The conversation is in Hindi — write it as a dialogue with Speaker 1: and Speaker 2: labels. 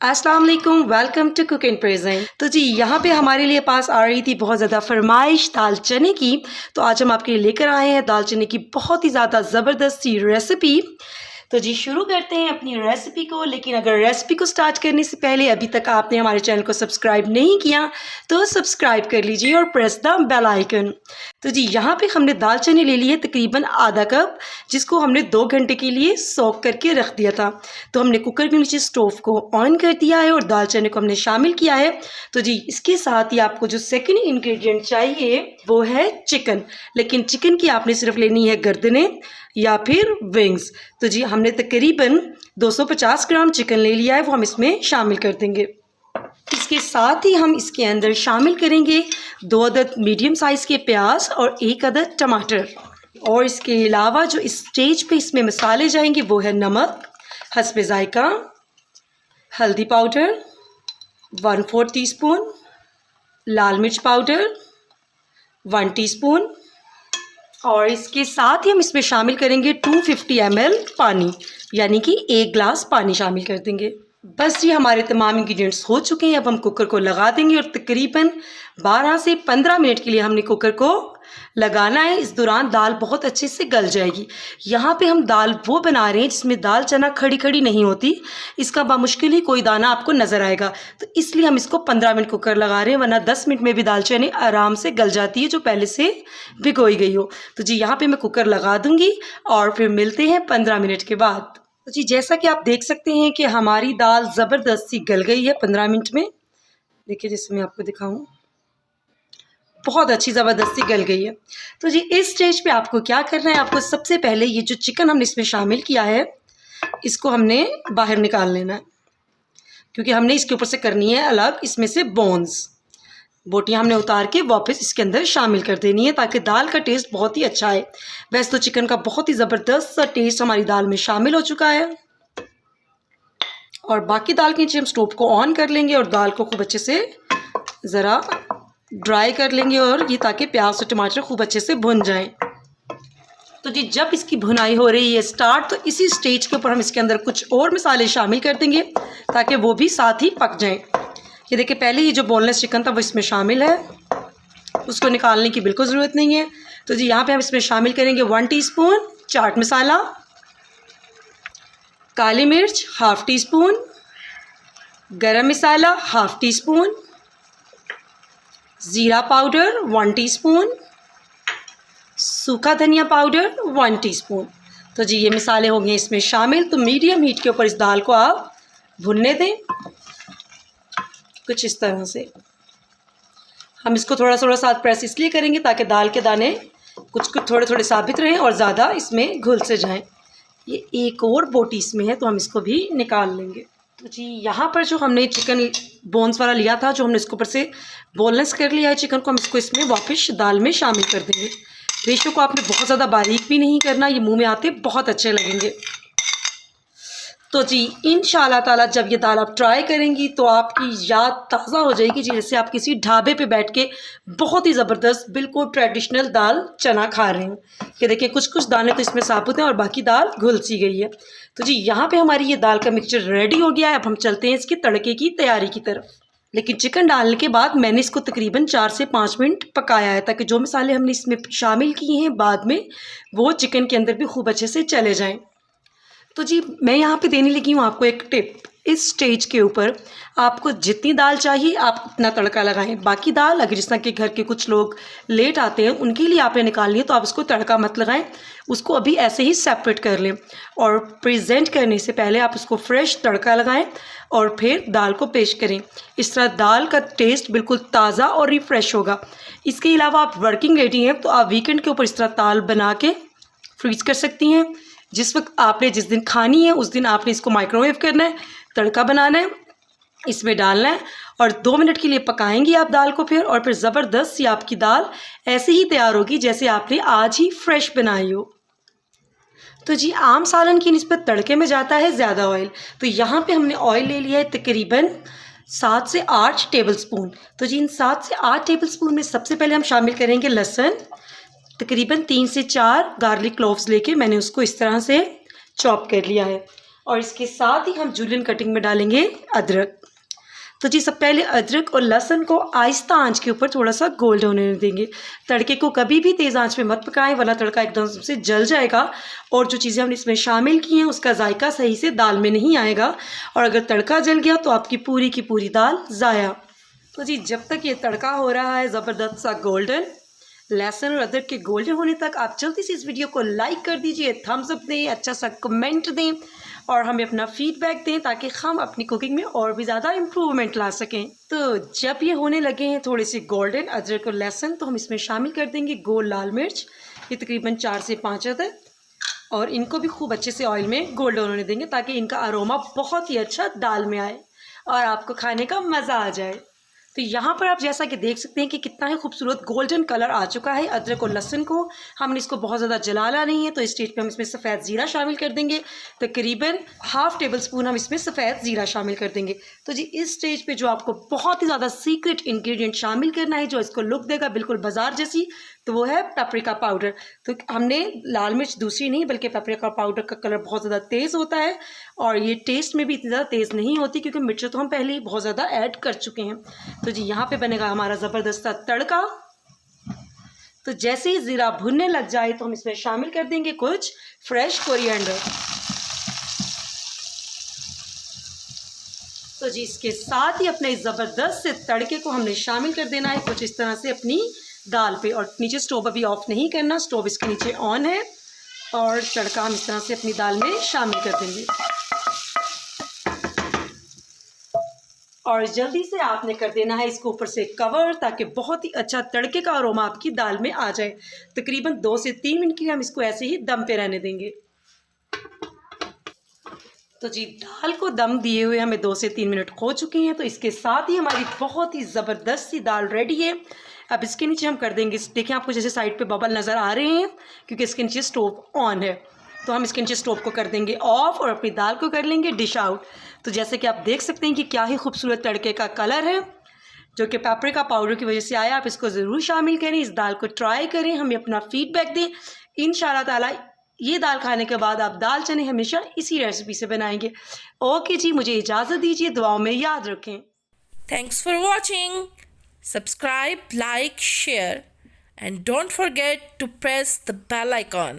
Speaker 1: अस्सलाम वालेकुम, welcome to cook and present. तो जी यहाँ पे हमारे लिए पास आ रही थी बहुत ज़्यादा फरमाइश दाल चने की। तो आज हम आपके लिए लेकर आए हैं दाल चने की बहुत ही ज़्यादा ज़बरदस्त सी रेसिपी। तो जी शुरू करते हैं अपनी रेसिपी को। लेकिन अगर रेसिपी को स्टार्ट करने से पहले अभी तक आपने हमारे चैनल को सब्सक्राइब नहीं किया तो सब्सक्राइब कर लीजिए और प्रेस द बेल आइकन। तो जी यहाँ पे हमने दाल चने ले लिए तकरीबन आधा कप, जिसको हमने 2 घंटे के लिए सोक करके रख दिया था। तो हमने कुकर के नीचे स्टोव को ऑन कर दिया है और दाल चने को हमने शामिल किया है। तो जी इसके साथ ही आपको जो सेकंड इंग्रेडिएंट चाहिए वो है चिकन। लेकिन चिकन की आपने सिर्फ लेनी है गर्दनें या फिर विंग्स। तो जी हमने तकरीबन 250 ग्राम चिकन ले लिया है, वो हम इसमें शामिल कर देंगे। इसके साथ ही हम इसके अंदर शामिल करेंगे 2 अदद मीडियम साइज़ के प्याज और 1 अदद टमाटर। और इसके अलावा जो इस स्टेज पे इसमें मसाले जाएंगे वो है नमक हस्बे जायका, हल्दी पाउडर 1/4 टीस्पून, लाल मिर्च पाउडर 1 टीस्पून और इसके साथ ही हम इसमें शामिल करेंगे 250 ml पानी, यानी कि 1 गिलास पानी शामिल कर देंगे। बस ये हमारे तमाम इंग्रेडिएंट्स हो चुके हैं। अब हम कुकर को लगा देंगे और तकरीबन 12 से 15 मिनट के लिए हमने कुकर को लगाना है। इस दौरान दाल बहुत अच्छे से गल जाएगी। यहाँ पे हम दाल वो बना रहे हैं जिसमें दाल चना खड़ी खड़ी नहीं होती, इसका बामुश्किल ही कोई दाना आपको नज़र आएगा। तो इसलिए हम इसको 15 मिनट कुकर लगा रहे हैं, वरना 10 मिनट में भी दाल चने आराम से गल जाती है जो पहले से भिगोई गई हो। तो जी यहाँ पर मैं कुकर लगा दूँगी और फिर मिलते हैं 15 मिनट के बाद। तो जी जैसा कि आप देख सकते हैं कि हमारी दाल ज़बरदस्त सी गल गई है 15 मिनट में। देखिए जैसे मैं आपको दिखाऊं, बहुत अच्छी ज़बरदस्ती गल गई है। तो जी इस स्टेज पे आपको क्या करना है, आपको सबसे पहले ये जो चिकन हमने इसमें शामिल किया है इसको हमने बाहर निकाल लेना है, क्योंकि हमने इसके ऊपर से करनी है अलग इसमें से बोन्स। बोटियाँ हमने उतार के वापस इसके अंदर शामिल कर देनी है ताकि दाल का टेस्ट बहुत ही अच्छा आए। वैसे तो चिकन का बहुत ही ज़बरदस्त सा टेस्ट हमारी दाल में शामिल हो चुका है। और बाकी दाल के नीचे हम स्टोव को ऑन कर लेंगे और दाल को खूब अच्छे से ज़रा ड्राई कर लेंगे, और ये ताकि प्याज और टमाटर खूब अच्छे से भुन जाएं। तो जी जब इसकी भुनाई हो रही है स्टार्ट, तो इसी स्टेज के ऊपर हम इसके अंदर कुछ और मसाले शामिल कर देंगे ताकि वो भी साथ ही पक जाएं। ये देखिए पहले ये जो बोनलेस चिकन था वो इसमें शामिल है, उसको निकालने की बिल्कुल ज़रूरत नहीं है। तो जी यहाँ पे हम इसमें शामिल करेंगे 1 टीस्पून चाट मसाला, काली मिर्च 1/2 टीस्पून, गरम मसाला 1/2 टीस्पून, ज़ीरा पाउडर 1 टीस्पून, सूखा धनिया पाउडर 1 टीस्पून। तो जी ये मसाले हो गए इसमें शामिल। तो मीडियम हीट के ऊपर इस दाल को आप भुनने दें कुछ इस तरह से। हम इसको थोड़ा थोड़ा साथ प्रेस इसलिए करेंगे ताकि दाल के दाने कुछ थोड़े थोड़े साबित रहें और ज़्यादा इसमें घुल से जाएं। ये एक और बोटी इसमें है तो हम इसको भी निकाल लेंगे। तो जी यहाँ पर जो हमने चिकन बोन्स वाला लिया था, जो हमने इसके ऊपर से बोनलेस कर लिया है चिकन को, हम इसको इसमें वापस दाल में शामिल कर देंगे। रेशो को आपने बहुत ज़्यादा बारीक भी नहीं करना, ये मुँह में आते बहुत अच्छे लगेंगे। तो जी इंशाल्लाह ताला जब ये दाल आप ट्राई करेंगी तो आपकी याद ताज़ा हो जाएगी, जैसे आप किसी ढाबे पे बैठ के बहुत ही ज़बरदस्त बिल्कुल ट्रेडिशनल दाल चना खा रहे हैं। कि देखिए कुछ कुछ दाने तो इसमें साबुत हैं और बाकी दाल घुल सी गई है। तो जी यहाँ पे हमारी ये दाल का मिक्सचर रेडी हो गया है। अब हम चलते हैं इसके तड़के की तैयारी की तरफ। लेकिन चिकन डालने के बाद मैंने इसको तकरीबन 4 से 5 मिनट पकाया है ताकि जो मसाले हमने इसमें शामिल किए हैं बाद में वो चिकन के अंदर भी खूब अच्छे से चले जाएँ। तो जी मैं यहाँ पे देने लगी हूँ आपको एक टिप। इस स्टेज के ऊपर आपको जितनी दाल चाहिए आप उतना तड़का लगाएं। बाकी दाल अगर जिस तरह के घर के कुछ लोग लेट आते हैं उनके लिए आपने निकालनी है तो आप उसको तड़का मत लगाएं, उसको अभी ऐसे ही सेपरेट कर लें। और प्रेजेंट करने से पहले आप उसको फ्रेश तड़का लगाएं और फिर दाल को पेश करें। इस तरह दाल का टेस्ट बिल्कुल ताज़ा और रिफ़्रेश होगा। इसके अलावा आप वर्किंग लेडी हैं तो आप वीकेंड के ऊपर इस तरह दाल बना के फ्रीज कर सकती हैं। जिस वक्त आपने जिस दिन खानी है उस दिन आपने इसको माइक्रोवेव करना है, तड़का बनाना है, इसमें डालना है और 2 मिनट के लिए पकाएंगी आप दाल को फिर, और फिर ज़बरदस्त सी आपकी दाल ऐसे ही तैयार होगी जैसे आपने आज ही फ्रेश बनाई हो। तो जी आम सालन की निस्बत तड़के में जाता है ज़्यादा ऑयल। तो यहाँ पे हमने ऑयल ले लिया है तकरीबन 7 से 8 टेबल स्पून। तो जी इन 7 से 8 टेबल स्पून में सबसे पहले हम शामिल करेंगे लहसुन। तकरीबन 3 से 4 गार्लिक क्लोव्स लेके मैंने उसको इस तरह से चॉप कर लिया है। और इसके साथ ही हम जूलियन कटिंग में डालेंगे अदरक। तो जी सब पहले अदरक और लहसुन को आहिस्ता आंच के ऊपर थोड़ा सा गोल्ड होने देंगे। तड़के को कभी भी तेज़ आंच पे मत पकाएं वरना तड़का एकदम से जल जाएगा और जो चीज़ें हमने इसमें शामिल की हैं उसका जायका सही से दाल में नहीं आएगा और अगर तड़का जल गया तो आपकी पूरी की पूरी दाल ज़ाया। तो जी जब तक ये तड़का हो रहा है ज़बरदस्त सा गोल्डन, लहसुन और अदरक के गोल्डन होने तक आप जल्दी से इस वीडियो को लाइक कर दीजिए, थम्स अप दें, अच्छा सा कमेंट दें और हमें अपना फीडबैक दें ताकि हम अपनी कुकिंग में और भी ज़्यादा इम्प्रूवमेंट ला सकें। तो जब ये होने लगे हैं थोड़े से गोल्डन अदरक और लहसुन तो हम इसमें शामिल कर देंगे गोल लाल मिर्च, ये तकरीबन 4 से 5 अदद, और इनको भी खूब अच्छे से ऑयल में गोल्डन होने देंगे ताकि इनका अरोमा बहुत ही अच्छा दाल में आए और आपको खाने का मज़ा आ जाए। तो यहाँ पर आप जैसा कि देख सकते हैं कि कितना ही खूबसूरत गोल्डन कलर आ चुका है अदरक और लहसुन को। हमने इसको बहुत ज़्यादा जलाना नहीं है तो इस स्टेज पे हम इसमें सफ़ेद ज़ीरा शामिल कर देंगे। तकरीबन ½ टेबल स्पून हम इसमें सफ़ेद ज़ीरा शामिल कर देंगे। तो जी इस स्टेज पे जो आपको बहुत ही ज़्यादा सीक्रेट इंग्रेडिएंट शामिल करना है जो इसको लुक देगा बिल्कुल बाजार जैसी, तो वो है पेपरिका पाउडर। तो हमने लाल मिर्च दूसरी नहीं बल्कि पेपरिका पाउडर का कलर बहुत ज़्यादा तेज़ होता है और ये टेस्ट में भी इतनी ज़्यादा तेज़ नहीं होती क्योंकि मिर्च तो हम पहले ही बहुत ज़्यादा ऐड कर चुके हैं। तो जी यहाँ पे बनेगा हमारा ज़बरदस्त तड़का। तो जैसे ही ज़ीरा भुनने लग जाए तो हम इसमें शामिल कर देंगे कुछ फ्रेश कोरिएंडर। तो जी इसके साथ ही अपने ज़बरदस्त से तड़के को हमने शामिल कर देना है कुछ इस तरह से अपनी दाल पे, और नीचे स्टोव अभी ऑफ नहीं करना, स्टोव इसके नीचे ऑन है और तड़का हम इस तरह से अपनी दाल में शामिल कर देंगे। और जल्दी से आपने कर देना है इसको ऊपर से कवर ताकि बहुत ही अच्छा तड़के का अरोमा आपकी दाल में आ जाए। तकरीबन 2 से 3 मिनट के लिए हम इसको ऐसे ही दम पे रहने देंगे। तो जी दाल को दम दिए हुए हमें 2 से 3 मिनट हो चुके हैं। तो इसके साथ ही हमारी बहुत ही ज़बरदस्त सी दाल रेडी है। अब इसके नीचे हम कर देंगे, देखिए आपको जैसे साइड पे बबल नज़र आ रहे हैं क्योंकि इसके नीचे स्टोव ऑन है। तो हम इसके नीचे स्टोव को कर देंगे ऑफ और अपनी दाल को कर लेंगे डिश आउट। तो जैसे कि आप देख सकते हैं कि क्या ही खूबसूरत तड़के का कलर है जो कि पेपरिका पाउडर की वजह से आया। आप इसको ज़रूर शामिल करें, इस दाल को ट्राई करें, हमें अपना फीडबैक दें। इंशाल्लाह ताला ये दाल खाने के बाद आप दाल चने हमेशा इसी रेसिपी से बनाएंगे। ओके जी, मुझे इजाज़त दीजिए, दुआओं में याद रखें।
Speaker 2: Thanks for watching. Subscribe, like, share, and don't forget to press the bell icon.